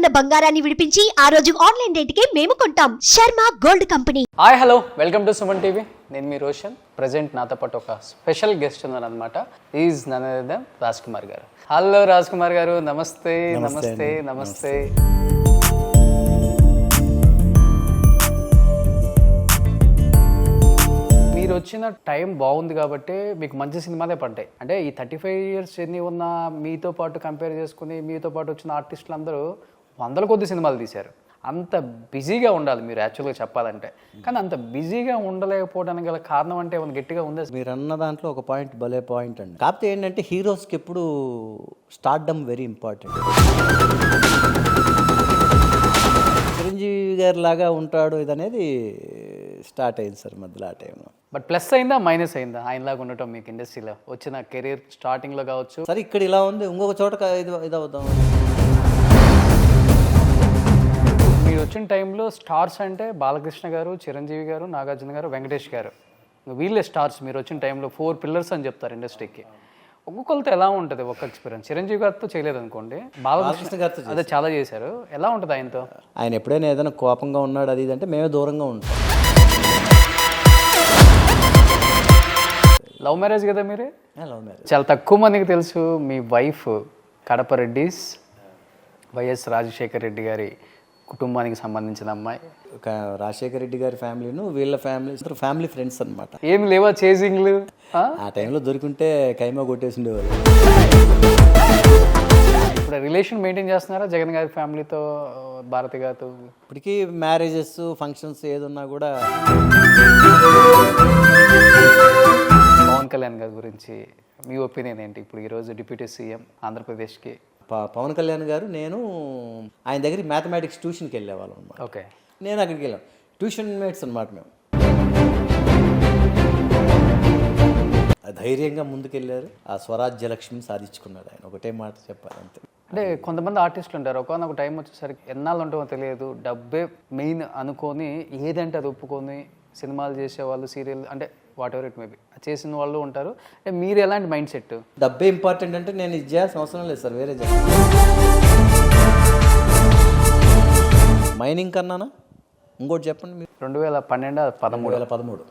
ఉన్న బంగారాన్ని విడిపించి ఆ రోజు ఆన్లైన్ రేటుకే మేము కొంటాం. Sharma gold company. Hi hello, welcome to Suman TV. నేను మీ రోషన్. ప్రజెంట్ నాతో పాటు ఒక స్పెషల్ గెస్ట్ ఉన్నారనమాట. Is none other than Raj Kumar garu. Hello Raj Kumar గారు, నమస్తే. నమస్తే నమస్తే. మీరు వచ్చిన టైం బాగుంది కాబట్టి మీకు మంచి సినిమాలే పడ్డాయి. అంటే ఈ 35 years జర్నీ ఉన్న మీతో పాటు కంపేర్ చేసుకుని మీతో పాటు వచ్చిన ఆర్టిస్టులు అందరూ వందల కొద్ది సినిమాలు తీశారు. అంత బిజీగా ఉండాలి మీరు యాక్చువల్గా చెప్పాలంటే. కానీ అంత బిజీగా ఉండలేకపోవడానికి గల కారణం అంటే ఏమైనా గట్టిగా ఉందా? మీరు అన్న దాంట్లో ఒక పాయింట్ భలే పాయింట్ అండి. కాకపోతే ఏంటంటే హీరోస్కి ఎప్పుడు స్టార్డమ్ వెరీ ఇంపార్టెంట్. చిరంజీవి గారి లాగా ఉంటాడు ఇదనేది స్టార్ట్ అయింది సార్ మధ్యలో ఆ టైంలో. బట్ ప్లస్ అయిందా మైనస్ అయిందా ఆయనలాగా ఉండటం మీకు ఇండస్ట్రీలో వచ్చిన కెరీర్ స్టార్టింగ్లో కావచ్చు? సరే ఇక్కడ ఇలా ఉంది, ఇంకొక చోట ఇది అవుతాం. మీరు వచ్చిన టైంలో స్టార్స్ అంటే బాలకృష్ణ గారు, చిరంజీవి గారు, నాగార్జున గారు, వెంకటేష్ గారు, వీళ్ళే స్టార్స్. మీరు వచ్చిన టైంలో 4 pillars అని చెప్తారు ఇండస్ట్రీకి. ఒక్కొక్కరితో ఎలా ఉంటుంది ఒక్క ఎక్స్పీరియన్స్? చిరంజీవి గారితో చేయలేదు అనుకోండి, బాలకృష్ణ గారితో అదే చాలా చేశారు. ఎలా ఉంటుంది ఆయనతో? ఆయన ఎప్పుడైనా ఏదైనా కోపంగా ఉన్నాడు అది ఇది అంటే మేమే దూరంగా ఉంటాం. లవ్ మ్యారేజ్ కదా మీరే? Love marriage. చాలా తక్కువ మందికి తెలుసు మీ వైఫ్ కడప రెడ్డిస్, వైఎస్ రాజశేఖర్ రెడ్డి గారి కుటుంబానికి సంబంధించిన అమ్మాయి. రాజశేఖర రెడ్డి గారి ఫ్యామిలీను వీళ్ళ ఫ్యామిలీ ఫ్రెండ్స్ అనమాట. ఏమి లేవా చేజింగ్లు? ఆ టైంలో దొరికింటే కైమా కొట్టేసి ఉండేవాళ్ళు. ఇప్పుడు రిలేషన్ మెయింటైన్ చేస్తున్నారా జగన్ గారి ఫ్యామిలీతో, భారతి గారితో? ఇప్పటికీ మ్యారేజెస్ ఫంక్షన్స్ ఏదున్నా కూడా. పవన్ కళ్యాణ్ గారి గురించి మీ ఒపీనియన్ ఏంటి? ఇప్పుడు ఈరోజు డిప్యూటీ సీఎం ఆంధ్రప్రదేశ్కి. పవన్ కళ్యాణ్ గారు, నేను ఆయన దగ్గరికి మ్యాథమెటిక్స్ ట్యూషన్కి వెళ్ళేవాళ్ళం అనమాట. ఓకే. నేను అక్కడికి వెళ్ళాను, ట్యూషన్ మేట్స్ అనమాట మేము. ధైర్యంగా ముందుకెళ్ళారు. ఆ స్వరాజ్య లక్ష్మిని సాధించుకున్నాడు ఆయన. ఒకటే మాట చెప్పాలి అంతే. అంటే కొంతమంది ఆర్టిస్టులు ఉంటారు, ఒకనొక టైం వచ్చేసరికి ఎన్నాళ్ళు ఉంటామో తెలియదు, డబ్బే మెయిన్ అనుకొని ఏదంటే అది ఒప్పుకొని సినిమాలు చేసేవాళ్ళు, సీరియల్ అంటే వాట్ ఎవర్ ఇట్ మేబీ చేసిన వాళ్ళు ఉంటారు. అంటే మీరు ఎలాంటి మైండ్ సెట్? డబ్బే ఇంపార్టెంట్ అంటే నేను ఇది చేయాల్సిన అవసరం లేదు సార్, వేరే చేయాలి. మైనింగ్ కన్నానా ఇంకోటి చెప్పండి మీరు. 2012-13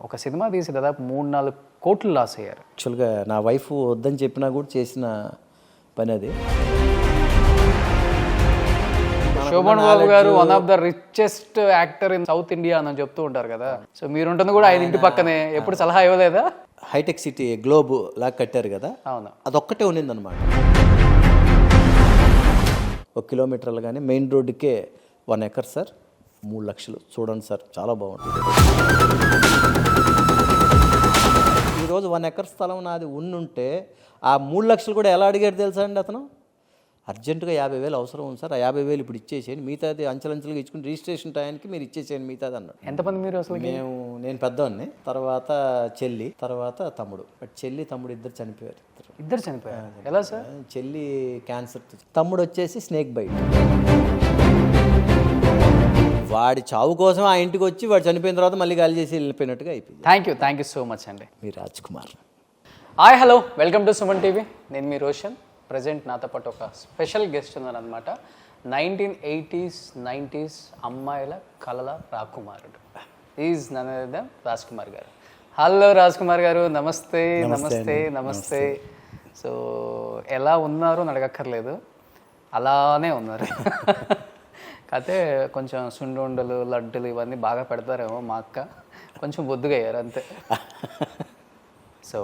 ఒక సినిమా తీసి దాదాపు 3-4 కోట్లు లాస్ అయ్యారు. యాక్చువల్గా నా వైఫ్ వద్దని చెప్పినా కూడా చేసిన పని అది. శోభన్ బాబు గారు one of the richest actor in south India అని చెప్తూ ఉంటారు కదా. సో మీరుంటుంది కూడా ఆయన ఇంటి పక్కనే. ఎప్పుడు సలహా ఇవ్వలేదా? హైటెక్ సిటీ గ్లోబ్ లాగా కట్టారు కదా, అవును, అదొక్కటే ఉండిందనమాట. 1 kilometer కానీ మెయిన్ రోడ్డుకే 1 acre సార్, 3 లక్షలు. చూడండి సార్, చాలా బాగుంటుంది. ఈరోజు 1 acre స్థలం నాది ఉంటే ఆ 3 లక్షలు కూడా ఎలా అడిగాడు తెలుసా అండి అతను? అర్జెంటుగా 50,000 అవసరం ఉంది సార్, ఆ 50,000 ఇప్పుడు ఇచ్చేసేయండి, మిగతాది అంచెలంచెలుగా ఇచ్చుకుని రిజిస్ట్రేషన్ టైంకి మీరు ఇచ్చేసేయండి మిగతాది అన్నాడు. ఎంతమంది మీరు అసలు? నేను పెద్దవాడిని, తర్వాత చెల్లి, తర్వాత తమ్ముడు. బట్ చెల్లి తమ్ముడు ఇద్దరు చనిపోయారు. ఇద్దరు చనిపోయారు? ఎలా సార్? చెల్లి క్యాన్సర్, తమ్ముడు వచ్చేసి స్నేక్ బైట్. వాడి చావు కోసం ఆ ఇంటికి వచ్చి వాడు చనిపోయిన తర్వాత మళ్ళీ గాలి చేసి వెళ్ళిపోయినట్టుగా అయిపోయింది. థ్యాంక్ యూ సో మచ్ అండి. మీ Raj Kumar. Hi hello, welcome to Suman TV. నేను మీ రోషన్. ప్రజెంట్ నాతో పాటు ఒక స్పెషల్ గెస్ట్ ఉన్నారనమాట. 1980s 90s అమ్మాయిల కళల రాకుమారుడు. Is none other than Raj Kumar garu. Hello Raj Kumar గారు, నమస్తే. నమస్తే నమస్తే. సో ఎలా ఉన్నారు అని అడగక్కర్లేదు, అలానే ఉన్నారు. కాకపోతే కొంచెం సుండుండలు, లడ్డులు ఇవన్నీ బాగా పెడతారేమో. మా అక్క కొంచెం బొద్దుగా అయ్యారు అంతే. సో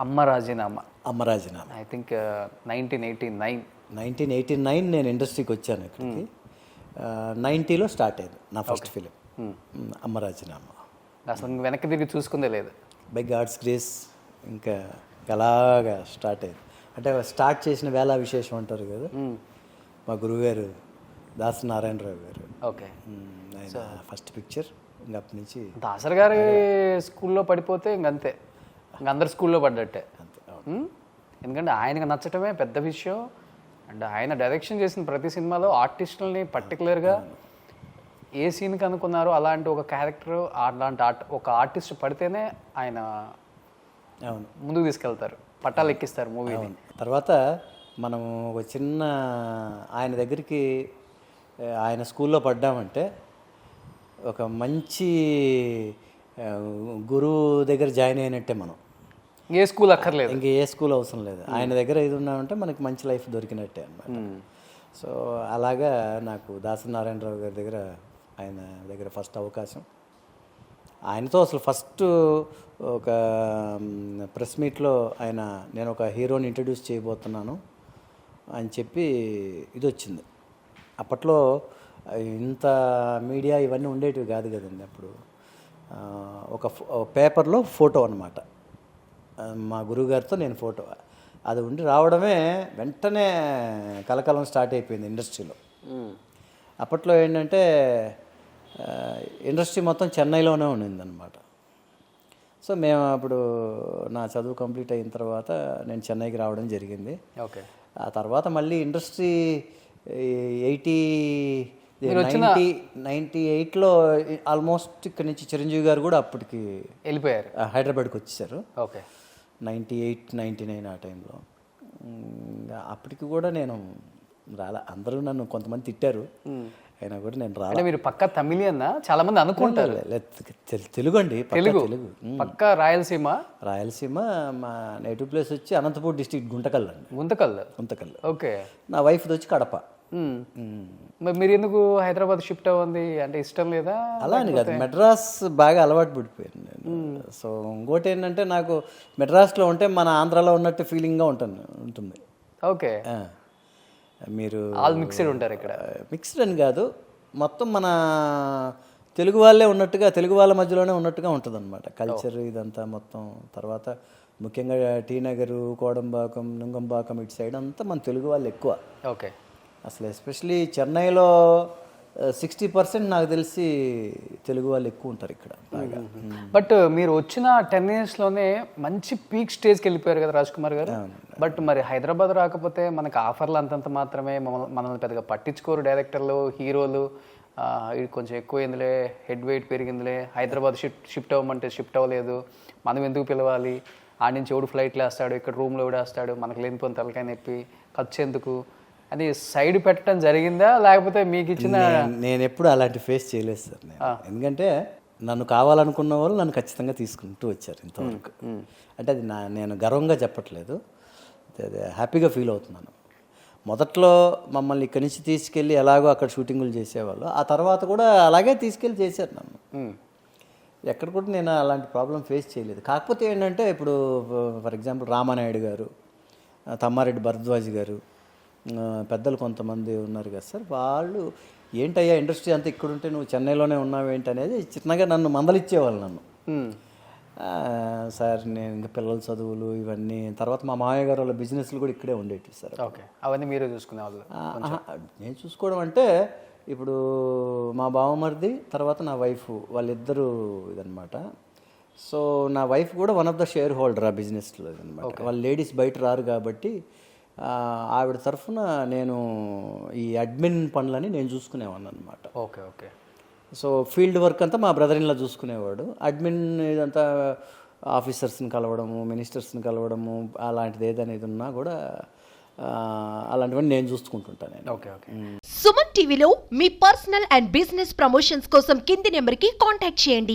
అమ్మ రాజీనామా ఐ థింక్ 1989 నేను ఇండస్ట్రీకి వచ్చాను. ఇక్కడికి 90లో స్టార్ట్ అయింది నా ఫస్ట్ ఫిలిం అమ్మ రాజీనామా. అసలు వెనక్కి తిరిగి చూసుకుందే లేదు. బై గాడ్స్ గ్రేస్ ఇంకా అలాగా స్టార్ట్ అయింది. అంటే స్టార్ట్ చేసిన వేళ విశేషం అంటారు కదా, మా గురువుగారు దాసరి నారాయణరావు గారు. ఓకే. ఆయన ఫస్ట్ పిక్చర్. ఇంకా అప్పటి నుంచి దాసరి గారి స్కూల్లో పడిపోతే ఇంకంతే, ఇంక అందరు స్కూల్లో పడ్డట్టే. ఎందుకంటే ఆయనకు నచ్చటమే పెద్ద విషయం. అండ్ ఆయన డైరెక్షన్ చేసిన ప్రతి సినిమాలో ఆర్టిస్టులని పర్టికులర్గా ఏ సీన్కి అనుకున్నారో అలాంటి ఒక క్యారెక్టర్, అలాంటి ఒక ఆర్టిస్ట్ పడితేనే ఆయన ముందుకు తీసుకెళ్తారు, పట్టాలు ఎక్కిస్తారు మూవీని. తర్వాత మనం ఒక చిన్న ఆయన దగ్గరికి ఆయన స్కూల్లో పడ్డామంటే ఒక మంచి గురువు దగ్గర జాయిన్ అయినట్టే మనం. ఏ స్కూల్ అక్కర్లేదు, ఇంక ఏ స్కూల్ అవసరం లేదు. ఆయన దగ్గర ఇది ఉన్నామంటే మనకి మంచి లైఫ్ దొరికినట్టే అన్నమాట. సో అలాగా నాకు దాసరి నారాయణరావు గారి దగ్గర, ఆయన దగ్గర ఫస్ట్ అవకాశం. ఆయనతో అసలు ఫస్ట్ ఒక ప్రెస్ మీట్లో నేను ఒక హీరోని ఇంట్రడ్యూస్ చేయబోతున్నాను అని చెప్పి ఇది వచ్చింది. అప్పట్లో ఇంత మీడియా ఇవన్నీ ఉండేటివి కాదు కదండి. అప్పుడు ఒక పేపర్లో ఫోటో అన్నమాట, మా గురువుగారితో నేను ఫోటో, అది ఉండి రావడమే వెంటనే కలకలం స్టార్ట్ అయిపోయింది ఇండస్ట్రీలో. అప్పట్లో ఏంటంటే ఇండస్ట్రీ మొత్తం చెన్నైలోనే ఉండిందన్నమాట. సో మేము అప్పుడు నా చదువు కంప్లీట్ అయిన తర్వాత నేను చెన్నైకి రావడం జరిగింది. ఓకే. ఆ తర్వాత మళ్ళీ ఇండస్ట్రీ 98లో ఆల్మోస్ట్ ఇక్కడ నుంచి చిరంజీవి గారు కూడా అప్పటికి వెళ్ళిపోయారు, హైదరాబాద్కి వచ్చేసారు. ఓకే. 98, 99 ఆ టైంలో. అప్పటికి కూడా నేను రాలే. అందరూ నన్ను కొంతమంది తిట్టారు, అయినా కూడా నేను రాలే. అంటే మీరు పక్క తమిళియన్నా చాలా మంది అనుకుంటారు. తెలుగు అండి, తెలుగు. పక్క రాయలసీమ. రాయలసీమ. మా నేటివ్ ప్లేస్ వచ్చి అనంతపూర్ డిస్ట్రిక్ట్ గుంతకల్ అండి. గుంతకల్. ఓకే. నా వైఫ్ది వచ్చి కడప. మరి మీరు ఎందుకు హైదరాబాద్ షిఫ్ట్ అవ్వండి అంటే ఇష్టం లేదా? అలా అని కాదు, మెడ్రాస్ బాగా అలవాటు పడిపోయాను నేను. సో ఇంకోటి ఏంటంటే నాకు మెడ్రాస్లో ఉంటే మన ఆంధ్రాలో ఉన్నట్టు ఫీలింగ్గా ఉంటుంది. ఓకే. మీరు ఆల్ మిక్స్డ్ ఉంటారు ఇక్కడ. మిక్స్డ్ అని కాదు, మొత్తం మన తెలుగు వాళ్ళే ఉన్నట్టుగా, తెలుగు వాళ్ళ మధ్యలోనే ఉన్నట్టుగా ఉంటుంది అనమాట కల్చర్ ఇదంతా మొత్తం. తర్వాత ముఖ్యంగా టీ నగరు, కోడంబాకం, నుంగంబాకం ఇటు సైడ్ అంతా మన తెలుగు వాళ్ళు ఎక్కువ. ఓకే. అసలు ఎస్పెషలీ చెన్నైలో 60% నాకు తెలిసి తెలుగు వాళ్ళు ఎక్కువ ఉంటారు ఇక్కడ బాగా. బట్ మీరు వచ్చిన 10 yearsలోనే మంచి పీక్ స్టేజ్కి వెళ్ళిపోయారు కదా రాజ్ కుమార్ గారు. బట్ మరి హైదరాబాద్ రాకపోతే మనకు ఆఫర్లు అంతంత మాత్రమే, మనల్ని పెద్దగా పట్టించుకోరు డైరెక్టర్లు, హీరోలు. ఇది కొంచెం ఎక్కువైందిలే, హెడ్ వెయిట్ పెరిగిందిలే, హైదరాబాద్ షిఫ్ట్ అవ్వమంటే షిఫ్ట్ అవ్వలేదు, మనం ఎందుకు పిలవాలి, ఆడి నుంచి ఎవడు ఫ్లైట్లో వేస్తాడు, ఇక్కడ రూమ్లో ఎవడు వేస్తాడు, మనకు లేనిపోయిన తలకాయ నొప్పి, ఖర్చు ఎందుకు అది సైడ్ పెట్టడం జరిగిందా, లేకపోతే మీకు ఇచ్చిన? నేను ఎప్పుడు అలాంటి ఫేస్ చేయలేదు సార్ నేను. ఎందుకంటే నన్ను కావాలనుకున్న వాళ్ళు నన్ను ఖచ్చితంగా తీసుకుంటూ వచ్చారు ఇంతవరకు. అంటే అది నేను గర్వంగా చెప్పట్లేదు, అది హ్యాపీగా ఫీల్ అవుతున్నాను. మొదట్లో మమ్మల్ని ఇక్కడి నుంచి తీసుకెళ్ళి ఎలాగో అక్కడ షూటింగులు చేసేవాళ్ళు, ఆ తర్వాత కూడా అలాగే తీసుకెళ్ళి చేశారు నన్ను. ఎక్కడ కూడా నేను అలాంటి ప్రాబ్లం ఫేస్ చేయలేదు. కాకపోతే ఏంటంటే ఇప్పుడు ఫర్ ఎగ్జాంపుల్ రామానాయుడు గారు, తమ్మారెడ్డి భరద్వాజ్ గారు, పెద్దలు కొంతమంది ఉన్నారు కదా సార్, వాళ్ళు ఏంటయ్యా ఇండస్ట్రీ అంతా ఇక్కడ ఉంటే నువ్వు చెన్నైలోనే ఉన్నావేంటి అనేది చిన్నగా నన్ను మందలిచ్చేవాళ్ళు నన్ను. సార్ నేను ఇంకా పిల్లల చదువులు ఇవన్నీ, తర్వాత మా మామయ్య గారు వాళ్ళ బిజినెస్లు కూడా ఇక్కడే ఉండేవి సార్. ఓకే. అవన్నీ మీరే చూసుకునేవాళ్ళు? నేను చూసుకోవడం అంటే ఇప్పుడు మా బావమరిది తర్వాత నా వైఫ్ వాళ్ళిద్దరూ ఇదనమాట. సో నా వైఫ్ కూడా one of the share holder ఆ బిజినెస్లో అనమాట. వాళ్ళు లేడీస్ బయట రారు కాబట్టి ఆవిడ తరఫున నేను ఈ అడ్మిన్ పనులని నేను చూసుకునేవాడిని అనమాట. Okay. Okay. So field work అంతా మా బ్రదర్ ఇన్లా చూసుకునేవాడు. అడ్మిన్ ఇదంతా ఆఫీసర్స్ని కలవడము, మినిస్టర్స్ని కలవడము, అలాంటిది ఏదనేది ఉన్నా కూడా అలాంటివన్నీ నేను చూసుకుంటుంటాను. ఓకే. ఓకే. సుమన్ టీవీలో మీ పర్సనల్ అండ్ బిజినెస్ ప్రమోషన్స్ కోసం కింది నెంబర్కి కాంటాక్ట్ చేయండి.